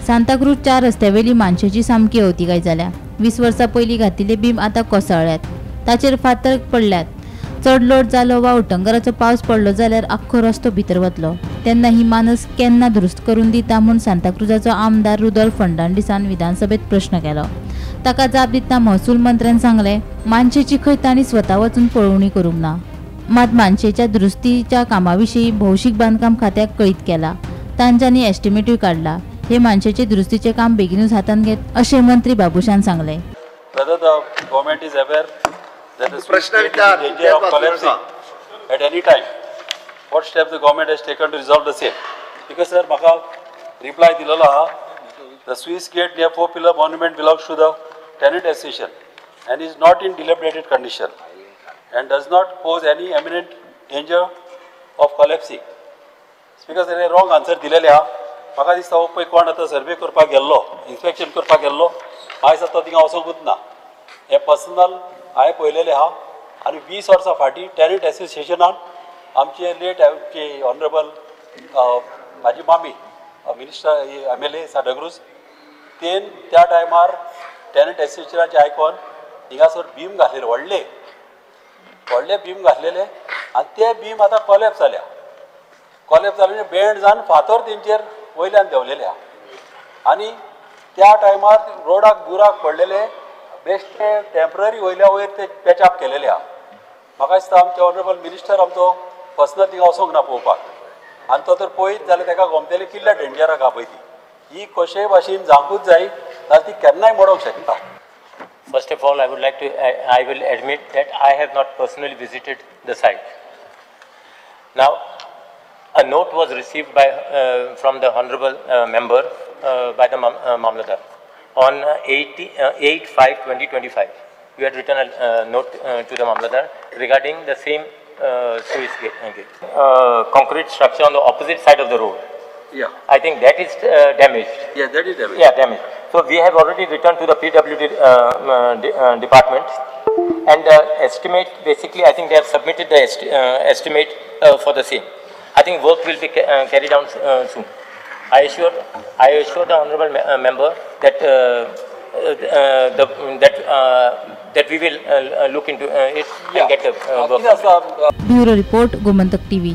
सांताक्रूजच्या रस्त्यावेली मानशेची सामकी अवतिकाय जाल्या। 20 वर्सां पयलीं घातिल्ले बीम आतां कोसळ्ळ्यात, ताचेर फातर पडल्यात। चड लोड जालो वा उटंगराचो पावस पडलो जाल्यार आख्खो रस्तो भितर वतलो। तेन्ना ही मानस केन्ना दुरुस्त करून दिता म्हूण सांताक्रूजाचो आमदार रुदोल्फ फर्नांडीसान विधानसभेत प्रश्न केलो। ताका जाप दितना महसूल मंत्र्यान सांगले, मानशेची खंय तांणी स्वता वचून पळोवणी करूंक ना। मात मानशेच्या दुरुस्तीच्या कामाविशीं भौशीक बांदकाम खात्याक कळीत केला। तांच्यांनी एस्टिमेटूय काढला। हे मानशेचे दुरुस्तीचे काम बेगीनूच हातान घेत अशें मंत्री बाबुशान सांगले। Whether the government is aware that the Swiss gate is in danger of collapsing at any time, what steps the government has taken to resolve the same? Because sir, म्हाका reply दिलेलो आहा. The Swiss gate near Four Pillar Monument belongs to the tenant association and is not in dilapidated condition and does not pose any imminent danger of collapsing. Speaker sir, wrong answer दिलेले आहा. म्हाका दिसता हो पळय कोण आतां सर्वे करपाक गेल्लो, इन्स्पेक्शन करपाक गेल्लो, आयज आतां थिंगा वचोंकूच ना। हे पर्सनल हांवें पळयलेलें आहा आनी 20 वर्सां फाटीं टेनंट एसोसिएशनान आमचे लेट आमचे ऑनरेबल म्हाजी मामी मिनिस्टर MLA सांताक्रूज तेन त्या टायमार टेनंट एसोसिएशनाचे आयकून हिंगासर बीम घातलेले व्हडले बीम घातलेले आनी ते बीम आतां कॉलेप्स जाल्या म्हणजे बेंड जावन फातर तेंचेर वयल्यान देंवलेले आहा आनी त्या टायमार रोडाक बुराक पडलेले बेश्टे टेम्पररी वयल्या वयर ते पॅचअप केलेले आहा। म्हाका दिसता आमचे ऑनरेबल मिनिस्टर आमचो पर्सनल थिंगा वचोंक ना पळोवपाक आनी तो तर पळयत जाल्यार ताका गोमतेली कितल्या डेंजराक आहा पळय ही कशेय भाशेन जावंकूच जाय जाल्यार ती केन्नाय मोडोंक शकता। First of all, I will admit that I have not personally visited the site. Now, a note was received from the honourable member by the Mamladar on 8/5/2025. We had written a note to the Mamladar regarding the same Swiss gate. Concrete structure on the opposite side of the road. Yeah. I think that is damaged. Yeah, that is damaged. Yeah, damaged. So we have already returned to the PWD department and estimate, basically I think they have submitted the estimate for the same. I think work will be carried out soon. I assure the honourable member that that we will look into it and get the work. Bureau Report, Gomantak TV.